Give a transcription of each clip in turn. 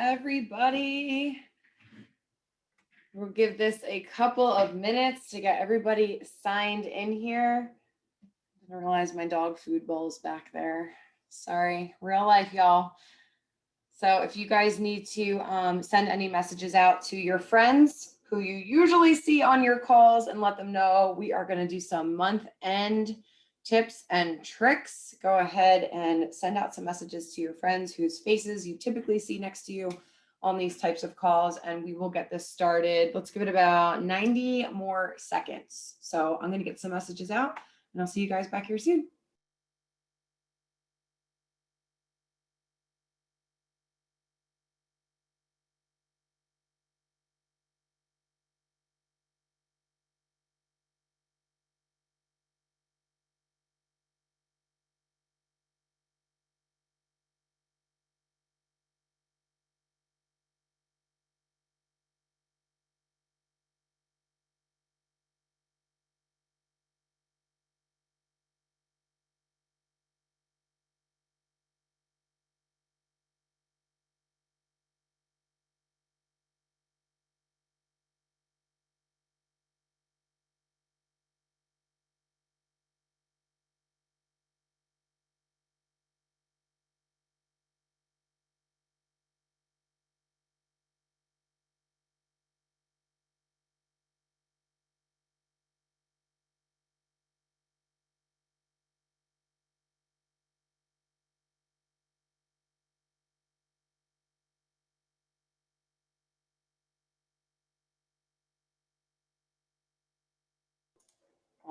everybody. We'll give this a couple of minutes to get everybody signed in here. I didn't realize my dog food bowl's back there. Sorry, real life, y'all. So if you guys need to send any messages out to your friends who you usually see on your calls and let them know we are going to do some month-end tips and tricks, go ahead and send out some messages to your friends whose faces you typically see next to you on these types of calls, and we will get this started. Let's give it about 90 more seconds. So I'm going to get some messages out, and I'll see you guys back here soon.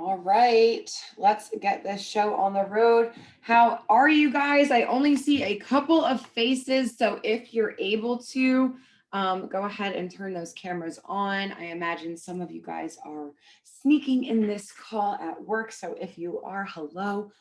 All right, let's get this show on the road. How are you guys? I only see a couple of faces, so if you're able to, go ahead and turn those cameras on. I imagine some of you guys are sneaking in this call at work, so if you are, hello,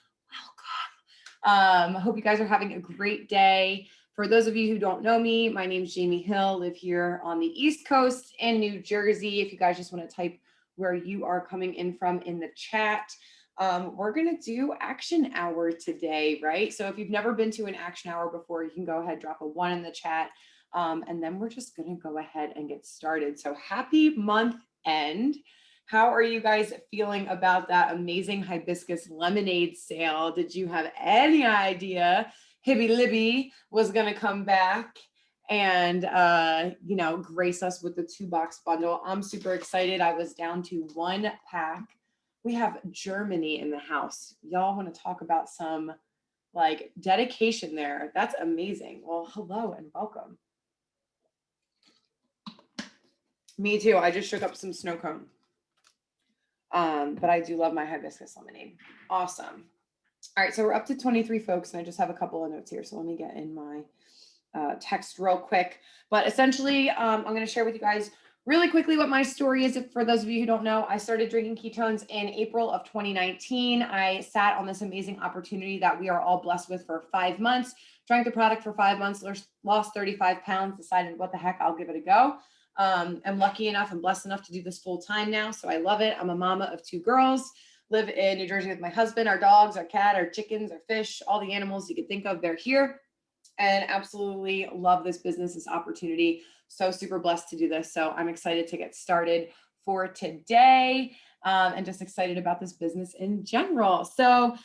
welcome. I hope you guys are having a great day. For those of you who don't know me, my name is Jamie Hill, live here on the East Coast in New Jersey. If you guys just want to type where you are coming in from in the chat. We're gonna do action hour today, right? So if you've never been to an action hour before, you can go ahead, drop a 1 in the chat. And then we're just gonna go ahead and get started. So happy month end. How are you guys feeling about that amazing hibiscus lemonade sale? Did you have any idea Hibby Libby was gonna come back and grace us with the 2-box bundle? I'm super excited. I was down to 1 pack. We have Germany in the house. Y'all want to talk about some like dedication there? That's amazing. Well, hello and welcome. Me too. I just shook up some snow cone. But I do love my hibiscus lemonade. Awesome. All right, so we're up to 23 folks, and I just have a couple of notes here. So let me get in my text real quick. But essentially, I'm going to share with you guys really quickly what my story is. For those of you who don't know, I started drinking ketones in April of 2019. I sat on this amazing opportunity that we are all blessed with for 5 months, drank the product for 5 months, lost 35 pounds, decided what the heck, I'll give it a go. I'm lucky enough and blessed enough to do this full time now. So I love it. I'm a mama of 2 girls, live in New Jersey with my husband. Our dogs, our cat, our chickens, our fish, all the animals you could think of, they're here. And absolutely love this business, this opportunity. So super blessed to do this. So I'm excited to get started for today, and just excited about this business in general. So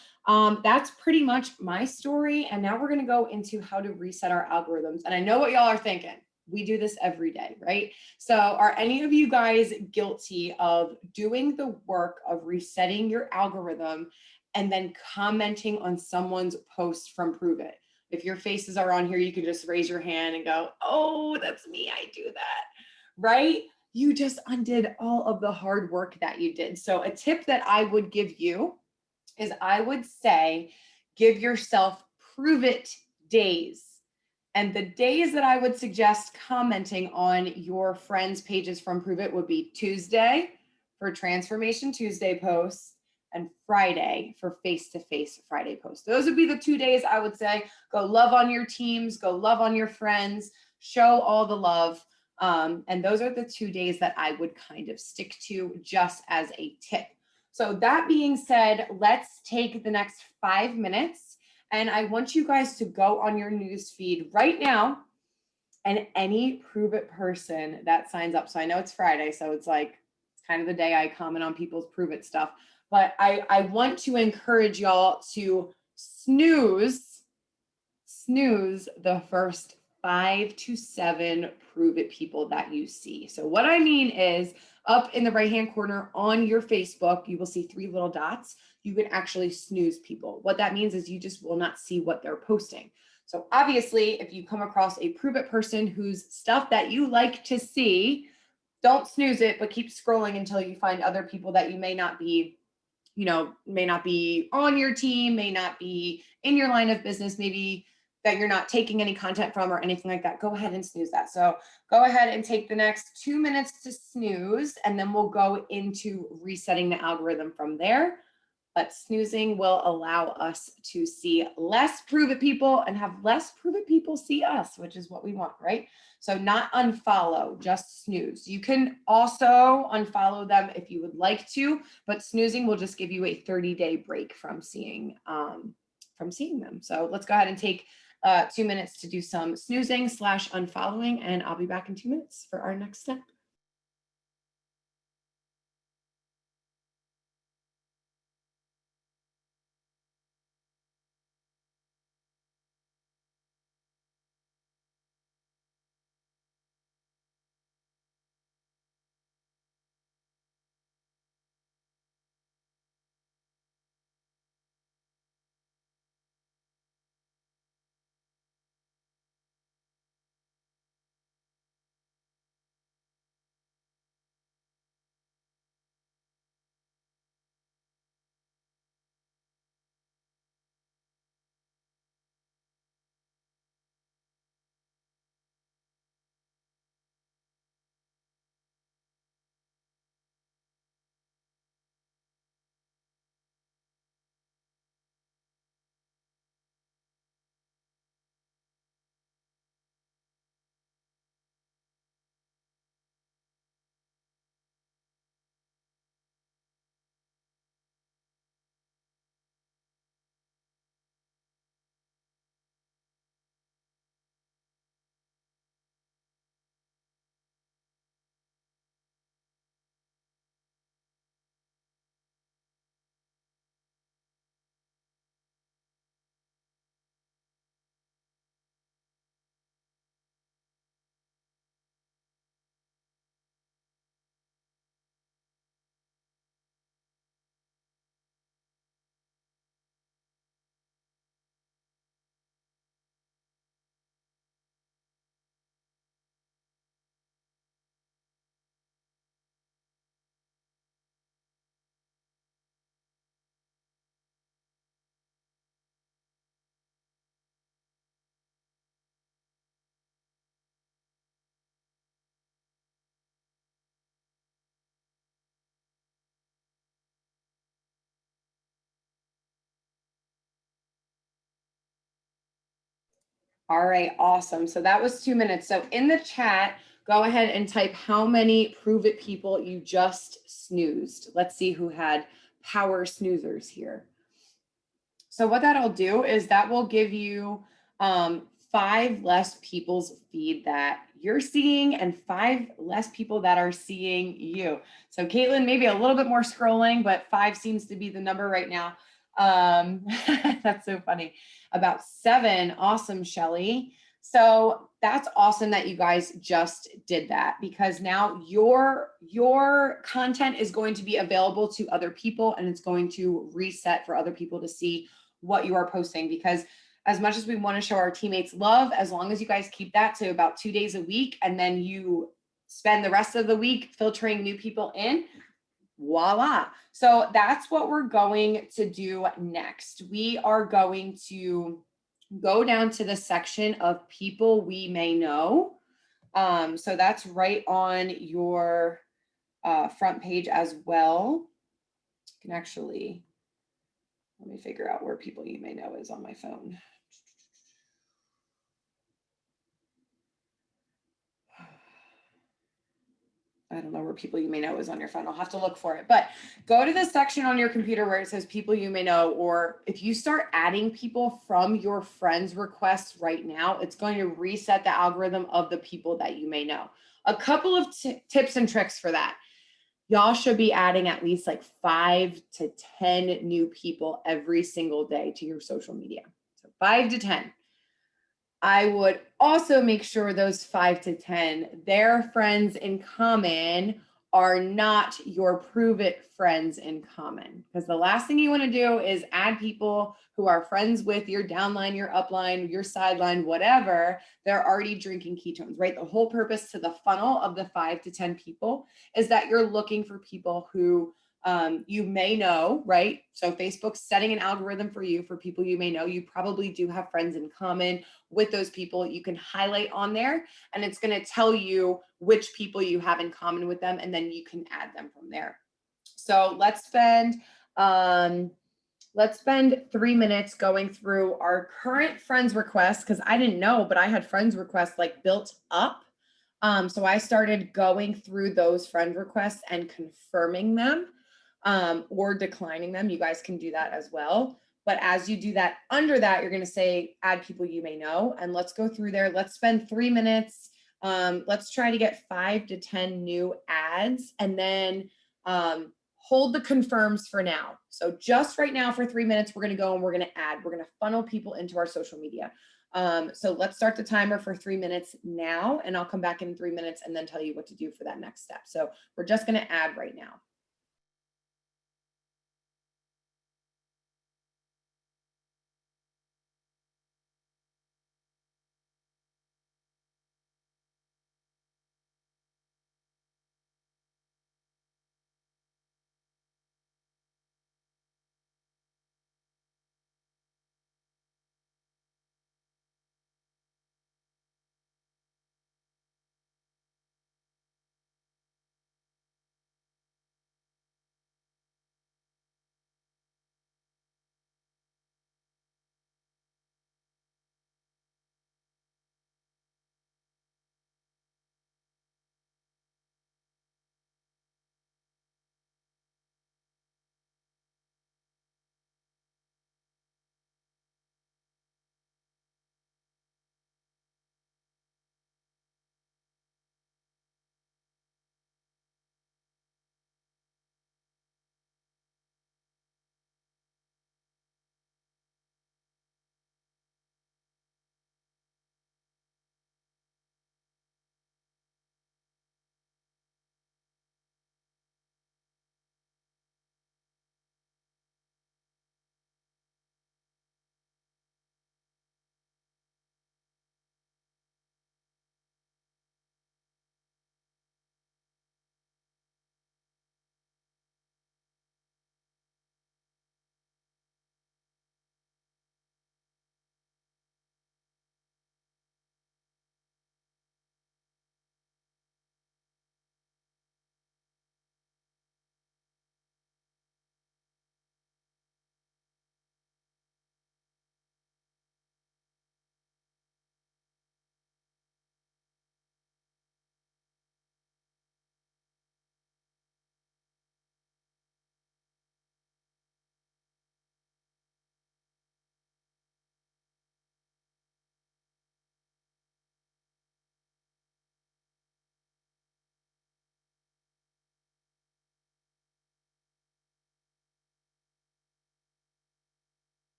that's pretty much my story. And now we're going to go into how to reset our algorithms. And I know what y'all are thinking. We do this every day, right? So are any of you guys guilty of doing the work of resetting your algorithm and then commenting on someone's post from Prove It? If your faces are on here, you can just raise your hand and go, oh, that's me, I do that, right? You just undid all of the hard work that you did. So a tip that I would give you is I would say, give yourself Prove It days. And the days that I would suggest commenting on your friends' pages from Prove It would be Tuesday for Transformation Tuesday posts, and Friday for face-to-face Friday posts. Those would be the 2 days I would say, go love on your teams, go love on your friends, show all the love. And those are the 2 days that I would kind of stick to just as a tip. So that being said, let's take the next 5 minutes, and I want you guys to go on your news feed right now And any Prove It person that signs up. So I know it's Friday, so it's like, it's kind of the day I comment on people's Prove It stuff. But I want to encourage y'all to snooze the first 5 to 7 Prove It people that you see. So what I mean is, up in the right-hand corner on your Facebook, you will see 3 little dots. You can actually snooze people. What that means is you just will not see what they're posting. So obviously, if you come across a Prove It person whose stuff that you like to see, don't snooze it, but keep scrolling until you find other people that you may not be, may not be on your team, may not be in your line of business, maybe that you're not taking any content from or anything like that. Go ahead and snooze that. So go ahead and take the next 2 minutes to snooze, and then we'll go into resetting the algorithm from there. But snoozing will allow us to see less Prove It people and have less Prove It people see us, which is what we want, right? So not unfollow, just snooze. You can also unfollow them if you would like to, but snoozing will just give you a 30-day break from seeing them. So let's go ahead and take 2 minutes to do some snoozing / unfollowing, and I'll be back in 2 minutes for our next step. All right, awesome. So that was 2 minutes. So in the chat, go ahead and type how many Prove It people you just snoozed. Let's see who had power snoozers here. So what that'll do is that will give you 5 less people's feed that you're seeing and 5 less people that are seeing you. So Caitlin, maybe a little bit more scrolling, but 5 seems to be the number right now. That's so funny. About 7. Awesome, Shelly. So that's awesome that you guys just did that, because now your content is going to be available to other people, and it's going to reset for other people to see what you are posting. Because as much as we want to show our teammates love, as long as you guys keep that to about 2 days a week, and then you spend the rest of the week filtering new people in, voila. So that's what we're going to do next. We are going to go down to the section of people we may know. So that's right on your front page as well. You can actually, let me figure out where people you may know is on my phone. I don't know where people you may know is on your phone. I'll have to look for it. But go to the section on your computer where it says people you may know, or if you start adding people from your friends requests right now, it's going to reset the algorithm of the people that you may know. A couple of tips and tricks for that. Y'all should be adding at least like 5 to 10 new people every single day to your social media. So 5 to 10. I would also make sure those 5 to 10, their friends in common are not your prove it friends in common. Because the last thing you want to do is add people who are friends with your downline, your upline, your sideline, whatever. They're already drinking ketones, right? The whole purpose to the funnel of the 5 to 10 people is that you're looking for people who you may know, right? So Facebook's setting an algorithm for you for people you may know. You probably do have friends in common with those people. You can highlight on there and it's going to tell you which people you have in common with them, and then you can add them from there. So let's spend 3 minutes going through our current friends requests, because I didn't know, but I had friends requests like built up. So I started going through those friend requests and confirming them or declining them. You guys can do that as well. But as you do that, under that, you're going to say add people you may know. And let's go through there. Let's spend 3 minutes. Let's try to get 5 to 10 new ads, and then hold the confirms for now. So just right now for 3 minutes, we're going to go and we're going to add. We're going to funnel people into our social media. So let's start the timer for 3 minutes now, and I'll come back in 3 minutes and then tell you what to do for that next step. So we're just going to add right now.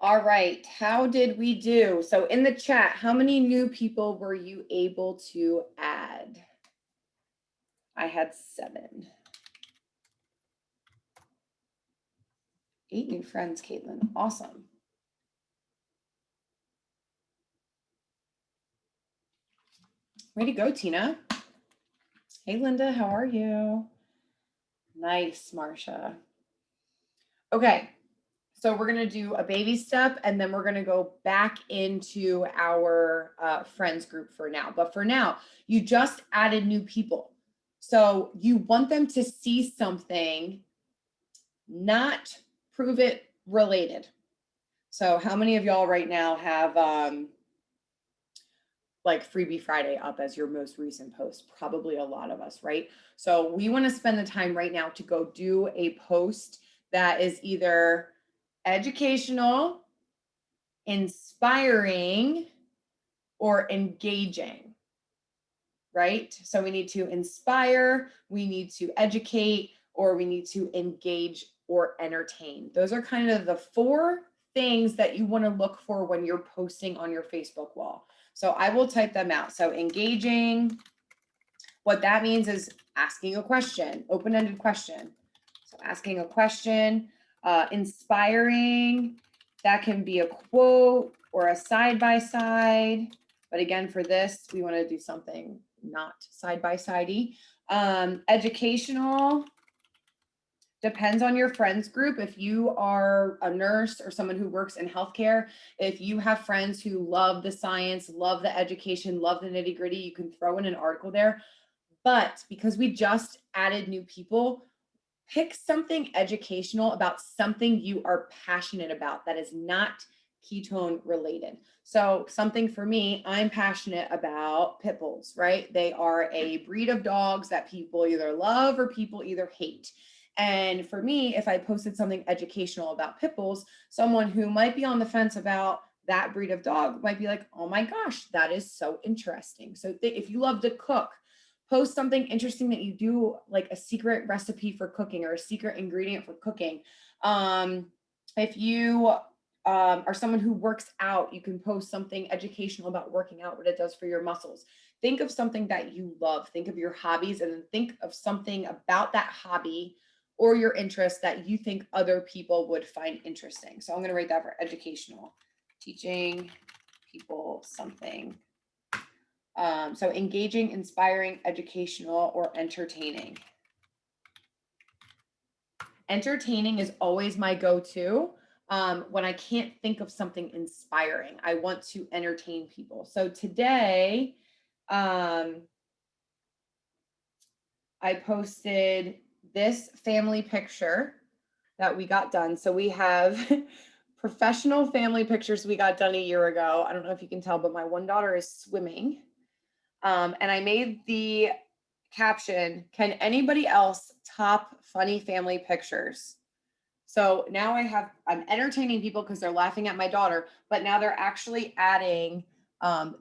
All right, how did we do? So in the chat, how many new people were you able to add? I had 7. 8 new friends, Caitlin. Awesome. Way to go, Tina. Hey, Linda, how are you? Nice, Marsha. Okay, so we're gonna do a baby step and then we're gonna go back into our friends group for now. But for now, you just added new people. So you want them to see something, not prove it related. So how many of y'all right now have like Freebie Friday up as your most recent post? Probably a lot of us, right? So we want to spend the time right now to go do a post that is either educational, inspiring, or engaging, right? So we need to inspire, we need to educate, or we need to engage or entertain. Those are kind of the 4 things that you want to look for when you're posting on your Facebook wall. So I will type them out. So engaging, what that means is asking a question, open-ended question. So asking a question, inspiring, that can be a quote or a side-by-side. But again, for this, we want to do something not side-by-sidey. Educational, depends on your friends group. If you are a nurse or someone who works in healthcare, if you have friends who love the science, love the education, love the nitty gritty, you can throw in an article there. But because we just added new people, pick something educational about something you are passionate about that is not ketone related. So something for me, I'm passionate about pit bulls, right? They are a breed of dogs that people either love or people either hate. And for me, if I posted something educational about pit bulls, someone who might be on the fence about that breed of dog might be like, oh my gosh, that is so interesting. So if you love to cook, post something interesting that you do, like a secret recipe for cooking or a secret ingredient for cooking. If you are someone who works out, you can post something educational about working out, what it does for your muscles. Think of something that you love. Think of your hobbies and then think of something about that hobby or your interest that you think other people would find interesting. So I'm going to write that for educational, teaching people something. So engaging, inspiring, educational, or entertaining. Entertaining is always my go-to when I can't think of something inspiring. I want to entertain people. So today, I posted this family picture that we got done. So we have professional family pictures we got done a year ago. I don't know if you can tell, but my one daughter is swimming. And I made the caption, can anybody else top funny family pictures? So now I'm entertaining people because they're laughing at my daughter, but now they're actually adding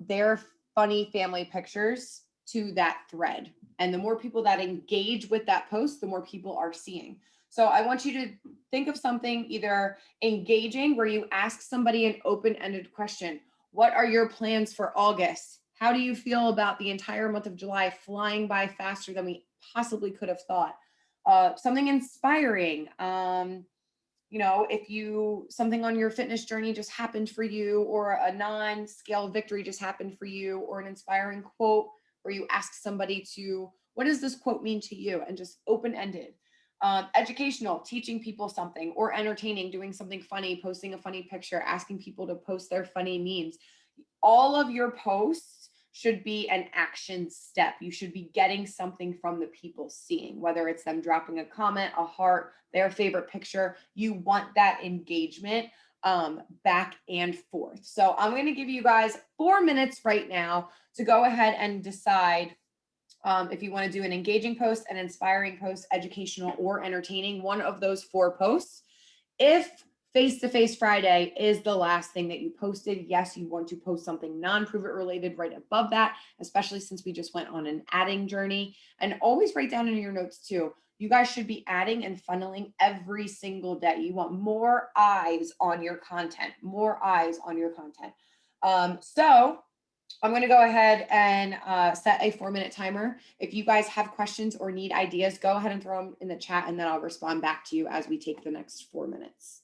their funny family pictures to that thread. And the more people that engage with that post, the more people are seeing. So I want you to think of something either engaging where you ask somebody an open-ended question. What are your plans for August? How do you feel about the entire month of July flying by faster than we possibly could have thought? Something inspiring. If something on your fitness journey just happened for you, or a non-scale victory just happened for you, or an inspiring quote where you ask somebody what does this quote mean to you? And just open-ended. Educational, teaching people something, or entertaining, doing something funny, posting a funny picture, asking people to post their funny memes. All of your posts should be an action step. You should be getting something from the people seeing, whether it's them dropping a comment, a heart, their favorite picture. You want that engagement back and forth. So I'm going to give you guys 4 minutes right now to go ahead and decide if you want to do an engaging post, an inspiring post, educational, or entertaining, one of those 4 posts. If Face-to-Face Friday is the last thing that you posted, yes, you want to post something non-Prove It related right above that, especially since we just went on an adding journey. And always write down in your notes too, You guys should be adding and funneling every single day. You want more eyes on your content, more eyes on your content. So I'm going to go ahead and set a 4-minute timer. If you guys have questions or need ideas, go ahead and throw them in the chat, and then I'll respond back to you as we take the next 4 minutes.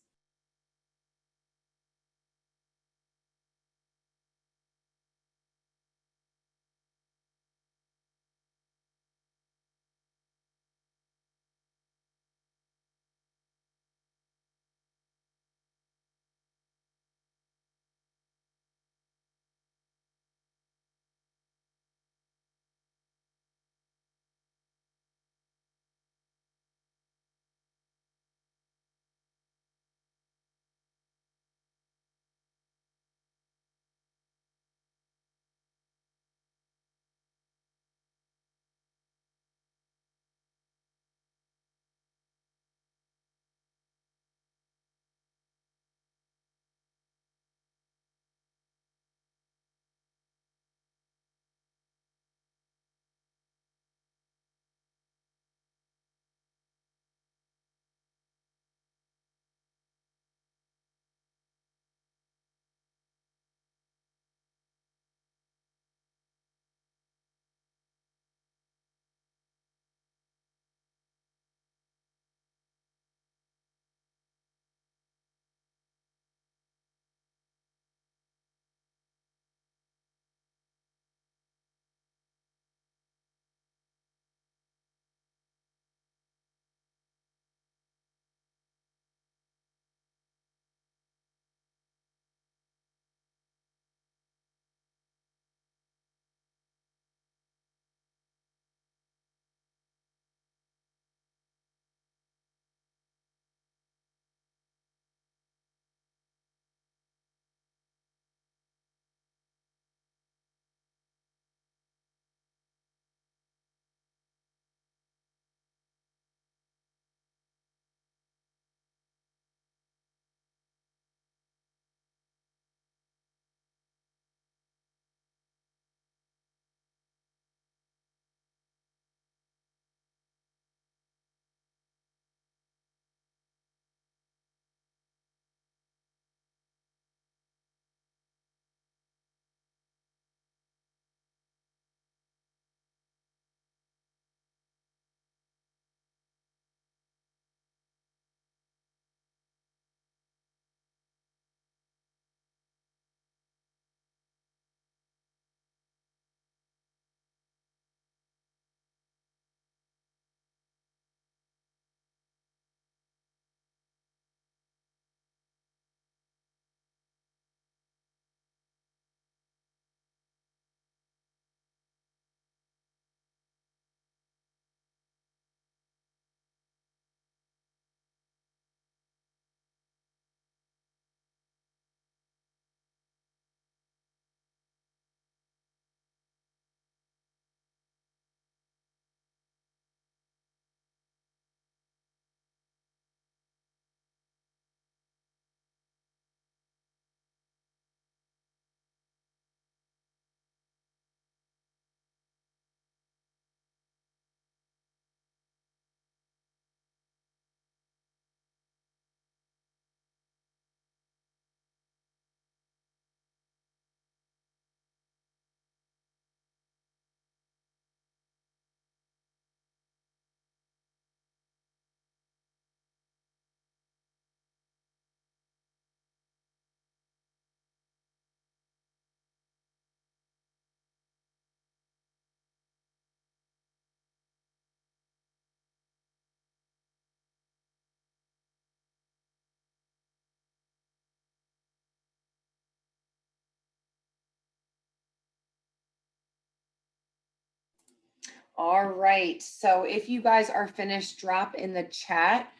All right. So if you guys are finished, drop in the chat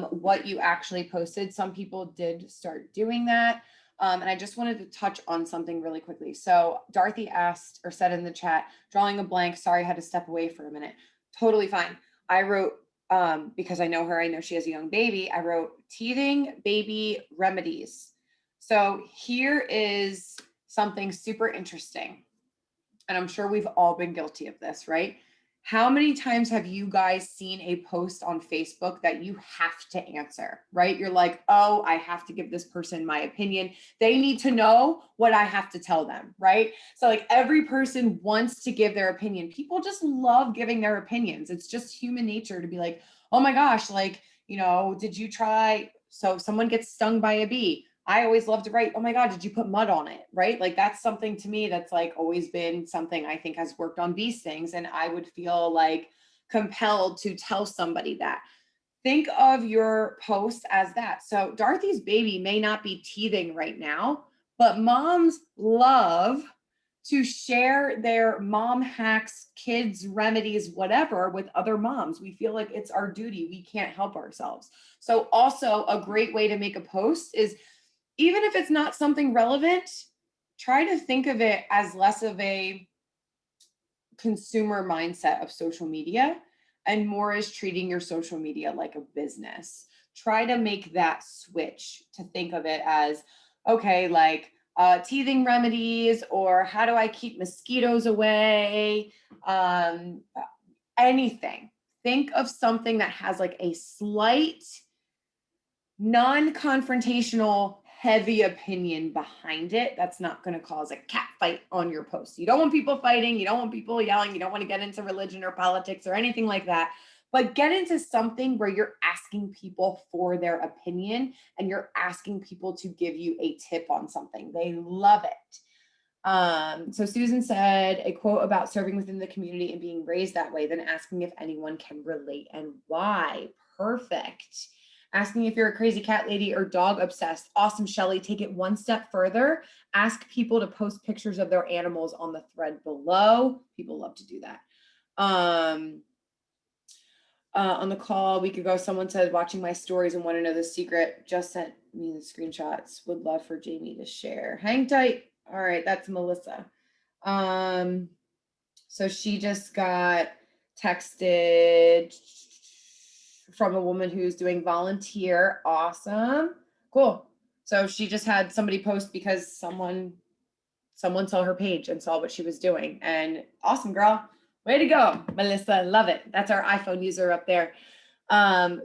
what you actually posted. Some people did start doing that. And I just wanted to touch on something really quickly. So Dorothy asked or said in the chat, drawing a blank. Sorry, I had to step away for a minute. Totally fine. I wrote, because I know her, I know she has a young baby. I wrote teething baby remedies. So here is something super interesting. And I'm sure we've all been guilty of this, right? How many times have you guys seen a post on Facebook that you have to answer, right? You're like, oh, I have to give this person my opinion. They need to know what I have to tell them, right? So, like, every person wants to give their opinion. People just love giving their opinions. It's just human nature to be like, oh my gosh, like, did you try? So, someone gets stung by a bee. I always love to write, oh my God, did you put mud on it? Right? Like, that's something to me that's like always been something I think has worked on bee stings. And I would feel like compelled to tell somebody that. Think of your post as that. So Dorothy's baby may not be teething right now, but moms love to share their mom hacks, kids remedies, whatever with other moms. We feel like it's our duty. We can't help ourselves. So also a great way to make a post is, even if it's not something relevant, try to think of it as less of a consumer mindset of social media and more as treating your social media like a business. Try to make that switch to think of it as, okay, like teething remedies, or how do I keep mosquitoes away? Anything. Think of something that has like a slight non-confrontational heavy opinion behind it that's not going to cause a cat fight on your post. You don't want people fighting, you don't want people yelling, you don't want to get into religion or politics or anything like that, but get into something where you're asking people for their opinion and you're asking people to give you a tip on something. They love it. So Susan said a quote about serving within the community and being raised that way, then asking if anyone can relate and why. Perfect. Asking if you're a crazy cat lady or dog obsessed. Awesome, Shelly. Take it one step further. Ask people to post pictures of their animals on the thread below. People love to do that. On the call a week ago, someone said, watching my stories and want to know the secret. Just sent me the screenshots. Would love for Jamie to share. Hang tight. All right, that's Melissa. So she just got texted from a woman who's doing volunteer. Awesome. Cool. So she just had somebody post because someone saw her page and saw what she was doing. And awesome, girl. Way to go, Melissa. Love it. That's our iPhone user up there.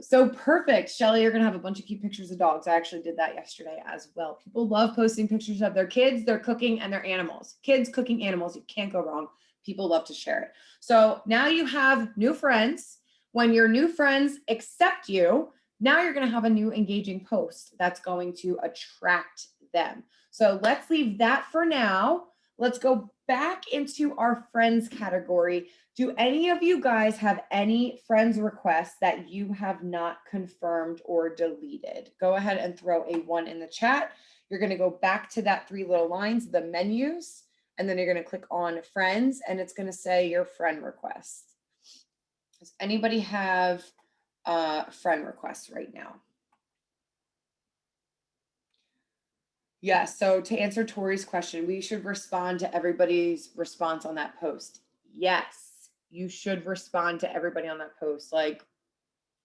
So perfect. Shelly, you're going to have a bunch of cute pictures of dogs. I actually did that yesterday as well. People love posting pictures of their kids, their cooking, and their animals. Kids, cooking, animals. You can't go wrong. People love to share it. So now you have new friends. When your new friends accept you, now you're going to have a new engaging post that's going to attract them. So let's leave that for now. Let's go back into our friends category. Do any of you guys have any friends requests that you have not confirmed or deleted? Go ahead and throw a 1 in the chat. You're going to go back to that 3 little lines, the menus, and then you're going to click on friends, and it's going to say your friend request. Does anybody have friend requests right now? Yes. So to answer Tori's question, we should respond to everybody's response on that post. Yes, you should respond to everybody on that post. Like,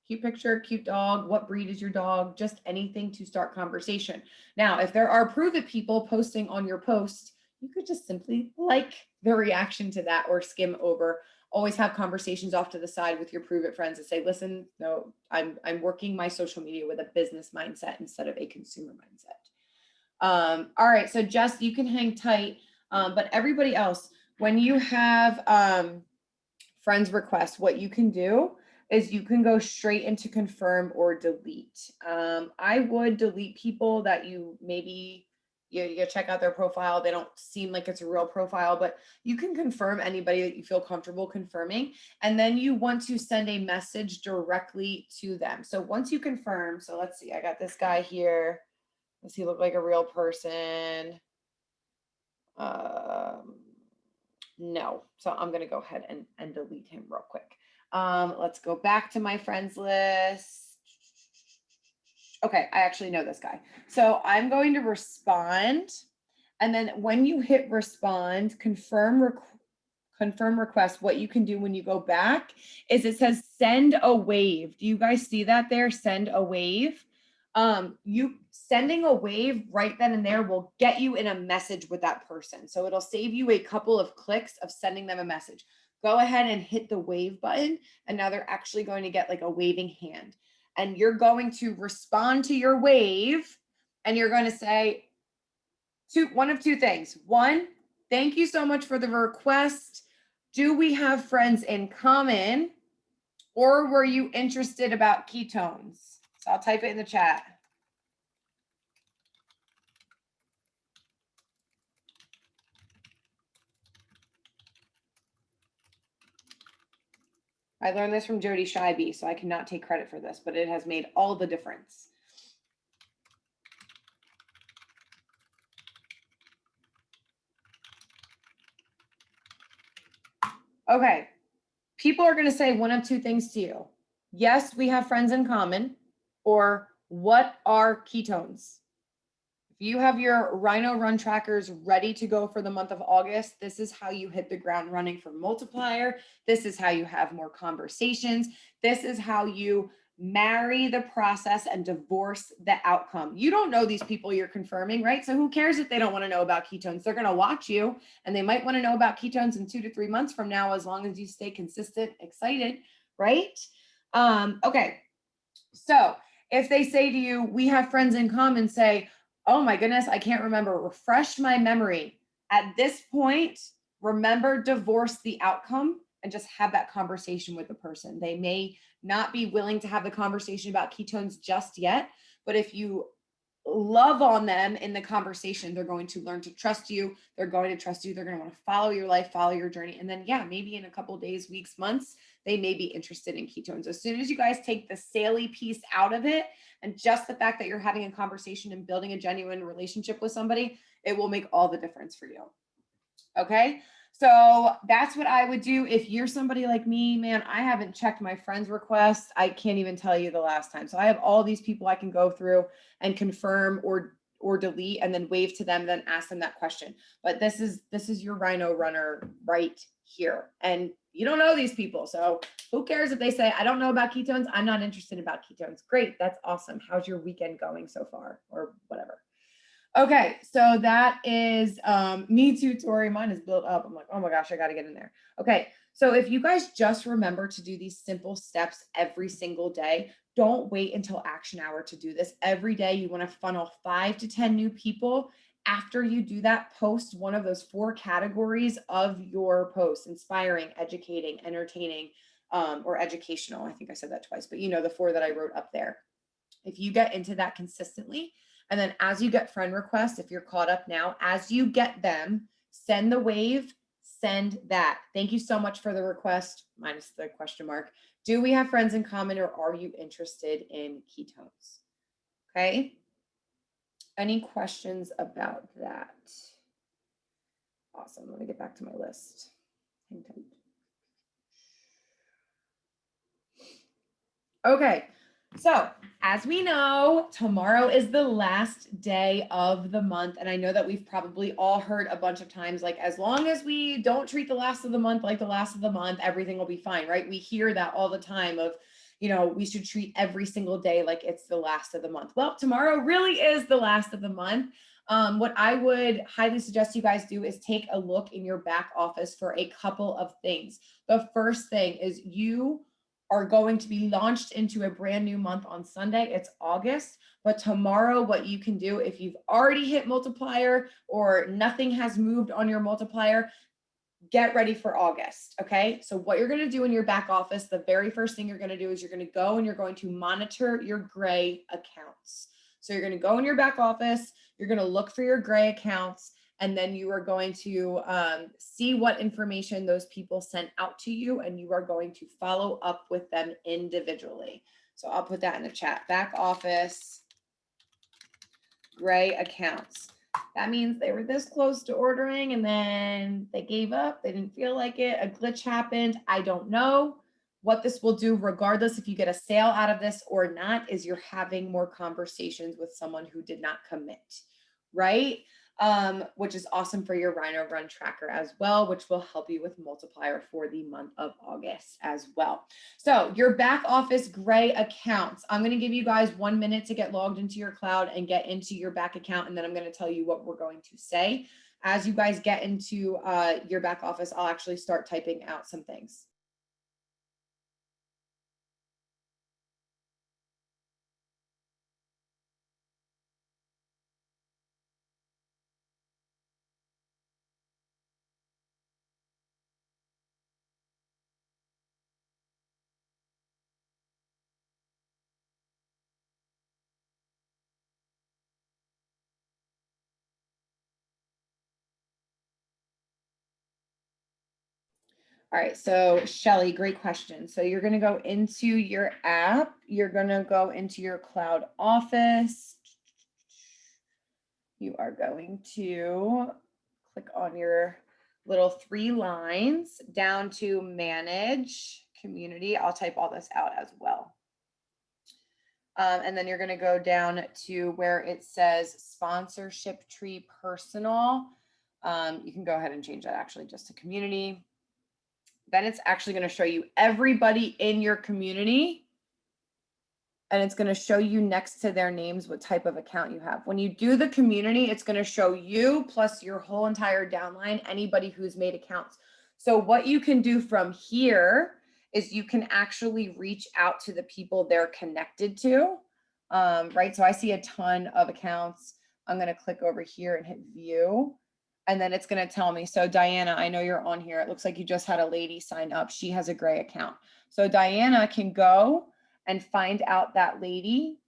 cute picture, cute dog, what breed is your dog? Just anything to start conversation. Now, if there are Prove It people posting on your post, you could just simply like the reaction to that or skim over. Always have conversations off to the side with your Prove It friends and say, listen, no, I'm working my social media with a business mindset instead of a consumer mindset. All right, so Jess, you can hang tight, but everybody else, when you have friends request, what you can do is you can go straight into confirm or delete. I would delete people that you maybe you check out their profile, they don't seem like it's a real profile, but you can confirm anybody that you feel comfortable confirming, and then you want to send a message directly to them. So once you confirm, so let's see, I got this guy here. Does he look like a real person? No. So I'm going to go ahead and delete him real quick. Let's go back to my friends list. Okay, I actually know this guy. So I'm going to respond. And then when you hit respond, confirm request, what you can do when you go back is it says send a wave. Do you guys see that there? Send a wave. You sending a wave right then and there will get you in a message with that person. So it'll save you a couple of clicks of sending them a message. go ahead and hit the wave button. And now they're actually going to get like a waving hand. And you're going to respond to your wave and you're going to say one of two things. One, thank you so much for the request. Do we have friends in common? Or were you interested about ketones? So I'll type it in the chat. I learned this from Jody Scheibe, so I cannot take credit for this, but it has made all the difference. Okay, people are going to say one of two things to you. Yes, we have friends in common, or what are ketones? If you have your Rhino Run trackers ready to go for the month of August, this is how you hit the ground running for multiplier. This is how you have more conversations. This is how you marry the process and divorce the outcome. You don't know these people you're confirming, right? So who cares if they don't want to know about ketones? They're going to watch you and they might want to know about ketones in 2 to 3 months from now, as long as you stay consistent, excited, right? Okay. So if they say to you, we have friends in common, say, oh my goodness, I can't remember, refresh my memory. At this point, remember, divorce the outcome and just have that conversation with the person. They may not be willing to have the conversation about ketones just yet, but if you love on them in the conversation, they're going to learn to trust you. They're going to trust you. They're going to want to follow your life, follow your journey. And then, yeah, maybe in a couple days, weeks, months, they may be interested in ketones. As soon as you guys take the saley piece out of it and just the fact that you're having a conversation and building a genuine relationship with somebody, it will make all the difference for you. Okay. So that's what I would do. If you're somebody like me, man, I haven't checked my friends' requests. I can't even tell you the last time. So I have all these people I can go through and confirm or delete and then wave to them, then ask them that question. But this is your Rhino runner right here. And you don't know these people. So who cares if they say, I don't know about ketones. I'm not interested about ketones. Great. That's awesome. How's your weekend going so far? Or whatever. Okay, so that is me too, Tori. Mine is built up. I'm like, oh my gosh, I got to get in there. Okay, so if you guys just remember to do these simple steps every single day, don't wait until action hour to do this. Every day you want to funnel 5 to 10 new people. After you do that, post one of those 4 categories of your post: inspiring, educating, entertaining, or educational. I think I said that twice, but you know, the 4 that I wrote up there. If you get into that consistently, and then as you get friend requests, if you're caught up now, as you get them, send the wave, send that. Thank you so much for the request, minus the question mark. Do we have friends in common, or are you interested in ketones? Okay. Any questions about that? Awesome. Let me get back to my list. Hang tight. Okay. So as we know, tomorrow is the last day of the month. And I know that we've probably all heard a bunch of times, like, as long as we don't treat the last of the month like the last of the month, everything will be fine, right? We hear that all the time of, you know, we should treat every single day like it's the last of the month. Well, tomorrow really is the last of the month. What I would highly suggest you guys do is take a look in your back office for a couple of things. The first thing is you are going to be launched into a brand new month on Sunday. It's August, but tomorrow what you can do, if you've already hit multiplier or nothing has moved on your multiplier, get ready for August. Okay. So what you're going to do in your back office, the very first thing you're going to do is you're going to go and you're going to monitor your gray accounts. So you're going to go in your back office, you're going to look for your gray accounts, and then you are going to see what information those people sent out to you, and you are going to follow up with them individually. So I'll put that in the chat. Back office, gray accounts. That means they were this close to ordering and then they gave up. They didn't feel like it. A glitch happened. I don't know. What this will do, regardless if you get a sale out of this or not, is you're having more conversations with someone who did not commit, right? Which is awesome for your Rhino Run tracker as well, which will help you with multiplier for the month of August as well. So your back office gray accounts, I'm going to give you guys 1 minute to get logged into your cloud and get into your back account. And then I'm going to tell you what we're going to say as you guys get into your back office, I'll actually start typing out some things. All right, so Shelly, great question. So you're going to go into your app. You're going to go into your cloud office. You are going to click on your little 3 lines down to manage community. I'll type all this out as well. And then you're going to go down to where it says sponsorship tree personal. You can go ahead and change that actually just to community. Then it's actually going to show you everybody in your community. And it's going to show you next to their names what type of account you have. When you do the community, it's going to show you plus your whole entire downline, anybody who's made accounts. So what you can do from here is you can actually reach out to the people they're connected to, right? So I see a ton of accounts. I'm going to click over here and hit view. And then it's going to tell me, so Diana, I know you're on here. It looks like you just had a lady sign up. She has a gray account. So Diana can go and find out that lady,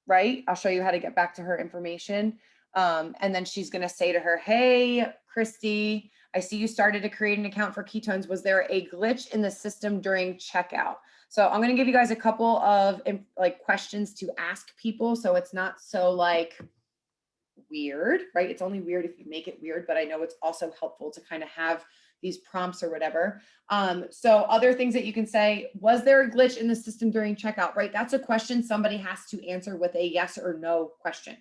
right? I'll show you how to get back to her information. And then she's going to say to her, hey, Christy, I see you started to create an account for ketones. Was there a glitch in the system during checkout? So I'm going to give you guys a couple of like questions to ask people. So it's not so like weird, right? It's only weird if you make it weird, but I know it's also helpful to kind of have these prompts or whatever. So other things that you can say, was there a glitch in the system during checkout, right? That's a question somebody has to answer with a yes or no question.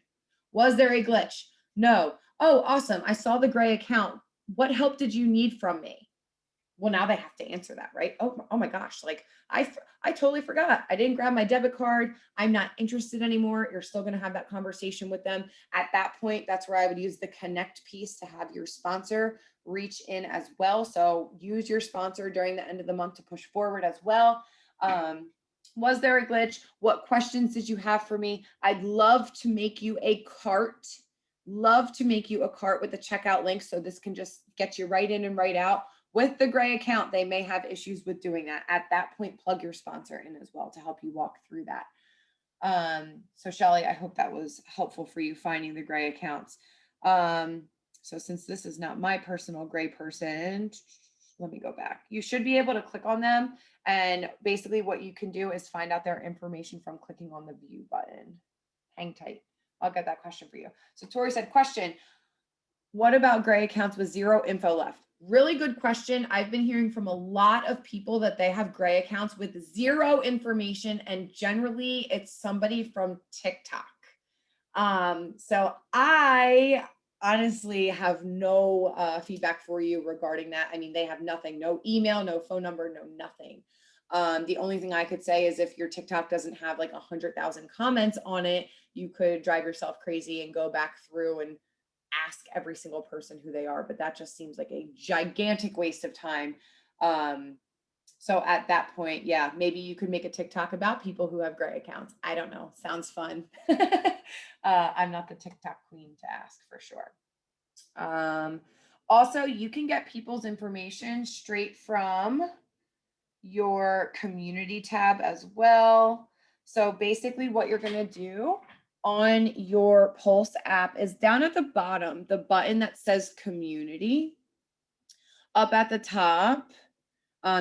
Was there a glitch? No. Oh, awesome. I saw the gray account. What help did you need from me? Well, now they have to answer that, right? Oh my gosh, like I totally forgot. I didn't grab my debit card. I'm not interested anymore. You're still going to have that conversation with them. At that point, that's where I would use the connect piece to have your sponsor reach in as well. So use your sponsor during the end of the month to push forward as well. Was there a glitch? What questions did you have for me? I'd love to make you a cart. Love to make you a cart with the checkout link. So this can just get you right in and right out. With the gray account, they may have issues with doing that. At that point, plug your sponsor in as well to help you walk through that. So Shelly, I hope that was helpful for you finding the gray accounts. So since this is not my personal gray person, let me go back. You should be able to click on them. And basically what you can do is find out their information from clicking on the view button. Hang tight. I'll get that question for you. So Tori said, question, what about gray accounts with 0 info left? Really good question. I've been hearing from a lot of people that they have gray accounts with 0 information, and generally it's somebody from TikTok. So I honestly have no feedback for you regarding that. I mean, they have nothing, no email, no phone number, no nothing. The only thing I could say is if your TikTok doesn't have like 100,000 comments on it, you could drive yourself crazy and go back through and ask every single person who they are, but that just seems like a gigantic waste of time. So at that point, yeah, maybe you could make a TikTok about people who have gray accounts. I don't know. Sounds fun. I'm not the TikTok queen to ask for sure. Also, you can get people's information straight from your community tab as well. So basically what you're going to do on your Pulse app is down at the bottom, the button that says community. Up at the top,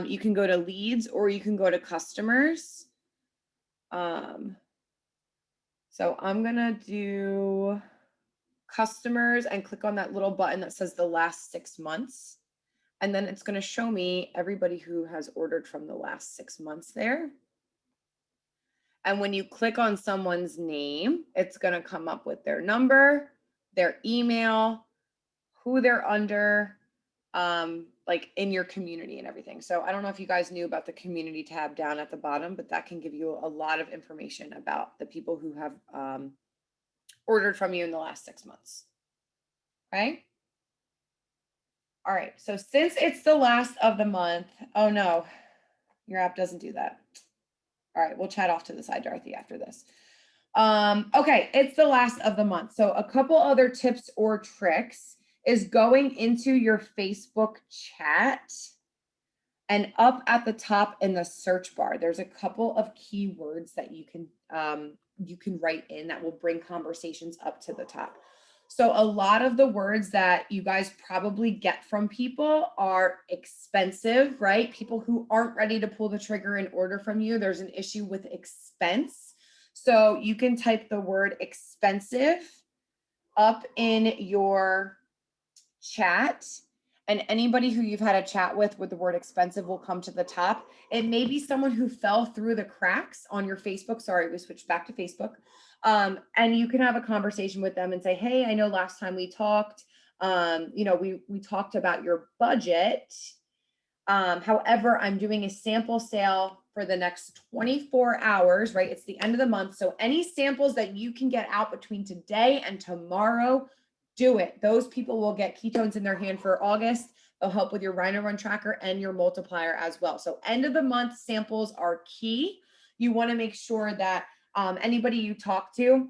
you can go to leads or you can go to customers. So I'm gonna do customers and click on that little button that says the last 6 months. And then it's gonna show me everybody who has ordered from the last 6 months there. And when you click on someone's name, it's going to come up with their number, their email, who they're under, like in your community and everything. So I don't know if you guys knew about the community tab down at the bottom, but that can give you a lot of information about the people who have ordered from you in the last 6 months. Okay. All right. So since it's the last of the month, oh no, your app doesn't do that. All right, we'll chat off to the side, Dorothy, after this. Okay, it's the last of the month. So a couple other tips or tricks is going into your Facebook chat, and up at the top in the search bar, there's a couple of keywords that you can write in that will bring conversations up to the top. So a lot of the words that you guys probably get from people are expensive, right? People who aren't ready to pull the trigger and order from you, there's an issue with expense. So you can type the word expensive up in your chat, and anybody who you've had a chat with the word expensive will come to the top. It may be someone who fell through the cracks on your Facebook. Sorry, we switched back to Facebook. And you can have a conversation with them and say, hey, I know last time we talked, we talked about your budget. However, I'm doing a sample sale for the next 24 hours, right? It's the end of the month. So any samples that you can get out between today and tomorrow, do it. Those people will get ketones in their hand for August. They'll help with your Rhino Run tracker and your multiplier as well. So end of the month samples are key. You want to make sure that anybody you talk to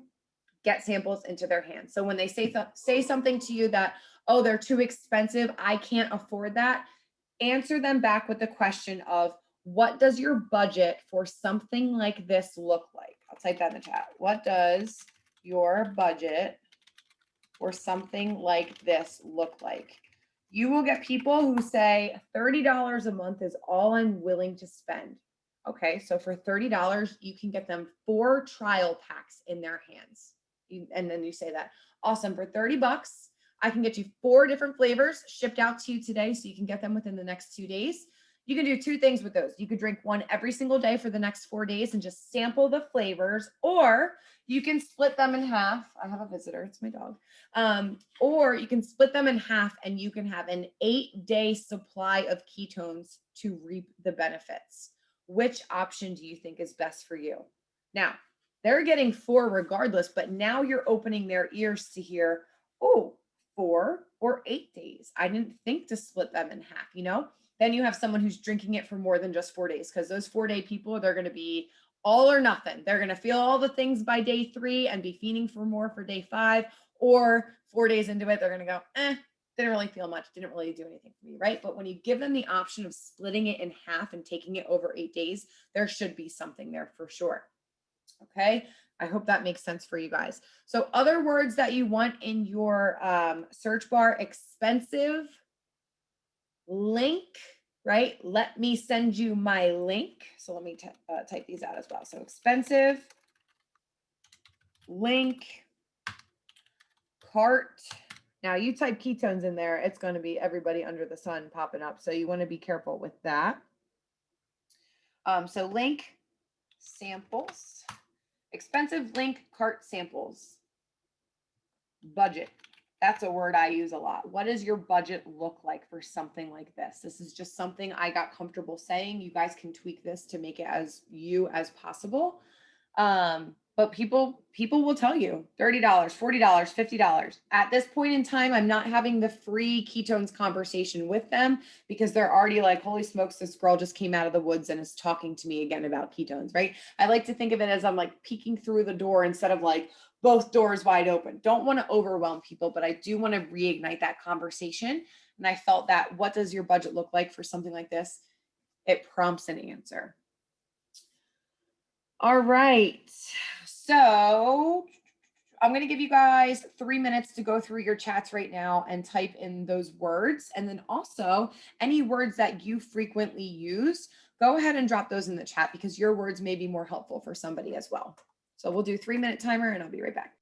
get samples into their hands. So when they say something to you that, oh, they're too expensive, I can't afford that, answer them back with the question of, what does your budget for something like this look like? I'll type that in the chat. What does your budget for something like this look like? You will get people who say $30 a month is all I'm willing to spend. Okay, so for $30, you can get them 4 trial packs in their hands. And then you say that, awesome, for 30 bucks, I can get you 4 different flavors shipped out to you today, so you can get them within the next 2 days. You can do 2 things with those. You could drink one every single day for the next 4 days and just sample the flavors, or you can split them in half. I have a visitor, it's my dog. Or you can split them in half and you can have an 8-day supply of ketones to reap the benefits. Which option do you think is best for you? Now, they're getting 4 regardless, but now you're opening their ears to hear, oh, 4 or 8 days. I didn't think to split them in half, Then you have someone who's drinking it for more than just 4 days, because those 4-day people, they're going to be all or nothing. They're going to feel all the things by day 3 and be feeding for more for day 5, or 4 days into it, they're going to go, didn't really feel much, didn't really do anything for me, right? But when you give them the option of splitting it in half and taking it over 8 days, there should be something there for sure. Okay, I hope that makes sense for you guys. So other words that you want in your search bar: expensive, link, right? Let me send you my link. So let me type these out as well. So expensive, link, cart. Now you type ketones in there, it's going to be everybody under the sun popping up. So you want to be careful with that. So link, samples, expensive, link, cart, samples. Budget. That's a word I use a lot. What does your budget look like for something like this? This is just something I got comfortable saying. You guys can tweak this to make it as you as possible. But people will tell you $30, $40, $50. At this point in time, I'm not having the free ketones conversation with them, because they're already like, holy smokes, this girl just came out of the woods and is talking to me again about ketones, right? I like to think of it as I'm like peeking through the door instead of like both doors wide open. Don't want to overwhelm people, but I do want to reignite that conversation. And I felt that, what does your budget look like for something like this? It prompts an answer. All right. So I'm going to give you guys 3 minutes to go through your chats right now and type in those words. And then also any words that you frequently use, go ahead and drop those in the chat, because your words may be more helpful for somebody as well. So we'll do 3-minute timer and I'll be right back.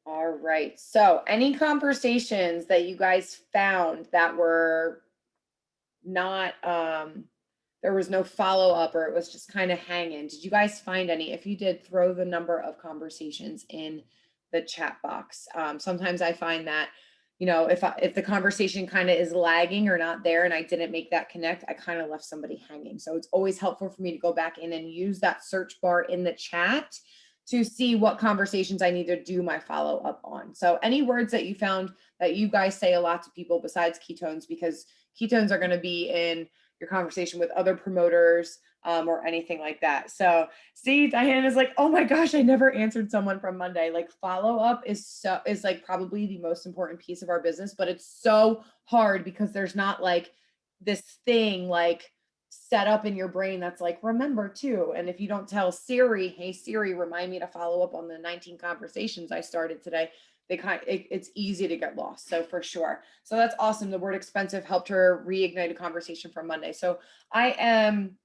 All right. So, any conversations that you guys found that were not there was no follow up, or it was just kind of hanging? Did you guys find any? If you did, throw the number of conversations in the chat box. Sometimes I find that, if the conversation kind of is lagging or not there and I didn't make that connect, I kind of left somebody hanging. So it's always helpful for me to go back in and use that search bar in the chat to see what conversations I need to do my follow up on. So any words that you found that you guys say a lot to people besides ketones, because ketones are going to be in your conversation with other promoters, or anything like that. So see, Diane is like, oh my gosh, I never answered someone from Monday. Like, follow up is like probably the most important piece of our business, but it's so hard because there's not like this thing like set up in your brain that's like, remember to. And if you don't tell Siri, hey Siri, remind me to follow up on the 19 conversations I started today, it's easy to get lost. So for sure. So that's awesome. The word expensive helped her reignite a conversation from Monday. So I am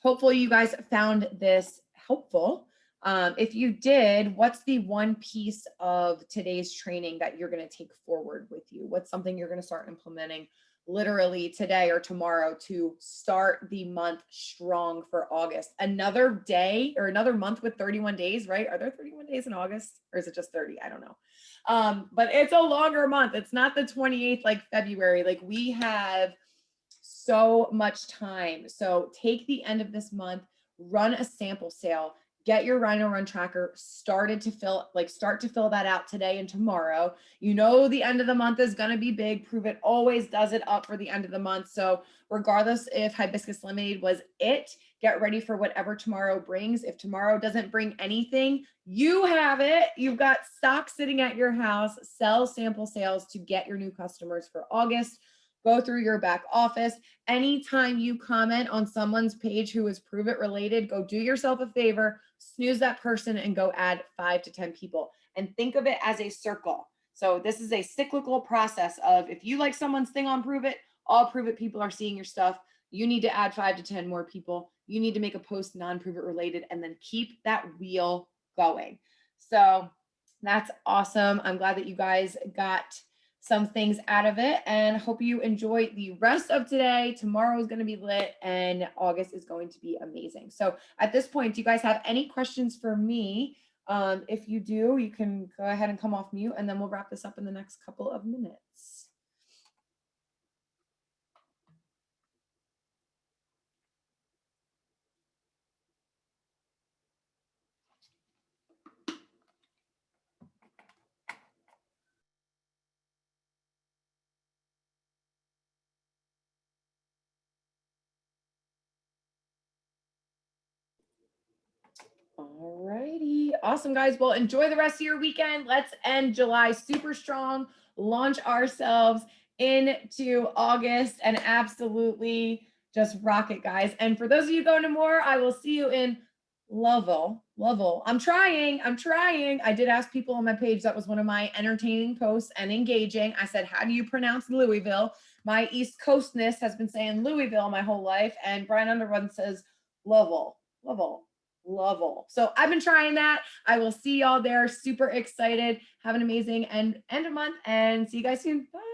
hopeful you guys found this helpful. If you did, what's the one piece of today's training that you're going to take forward with you? What's something you're going to start implementing literally today or tomorrow to start the month strong for August? Another day or another month with 31 days, right? Are there 31 days in August, or is it just 30? I don't know. But it's a longer month. It's not the 28th like February. Like, we have so much time. So take the end of this month, run a sample sale, get your Rhino Run tracker start to fill that out today and tomorrow. The end of the month is going to be big. Prove It always does it up for the end of the month. So regardless if hibiscus lemonade was it, get ready for whatever tomorrow brings. If tomorrow doesn't bring anything, you have it. You've got stock sitting at your house. Sell sample sales to get your new customers for August. Go through your back office. Anytime you comment on someone's page who is Prove It related, go do yourself a favor, snooze that person and go add 5 to 10 people. And think of it as a circle. So this is a cyclical process of, if you like someone's thing on Prove It, all Prove It people are seeing your stuff. You need to add 5 to 10 more people. You need to make a post non-Prove It related and then keep that wheel going. So that's awesome. I'm glad that you guys got some things out of it, and hope you enjoy the rest of today. Tomorrow is going to be lit and August is going to be amazing. So at this point, do you guys have any questions for me? If you do, you can go ahead and come off mute, and then we'll wrap this up in the next couple of minutes. All righty. Awesome, guys. Well, enjoy the rest of your weekend. Let's end July super strong, launch ourselves into August, and absolutely just rock it, guys. And for those of you going to more, I will see you in Lovell. I'm trying. I did ask people on my page. That was one of my entertaining posts and engaging. I said, how do you pronounce Louisville? My East Coastness has been saying Louisville my whole life. And Brian Underwood says Lovell. So I've been trying that. I will see y'all there. Super excited. Have an amazing end of month, and see you guys soon. Bye.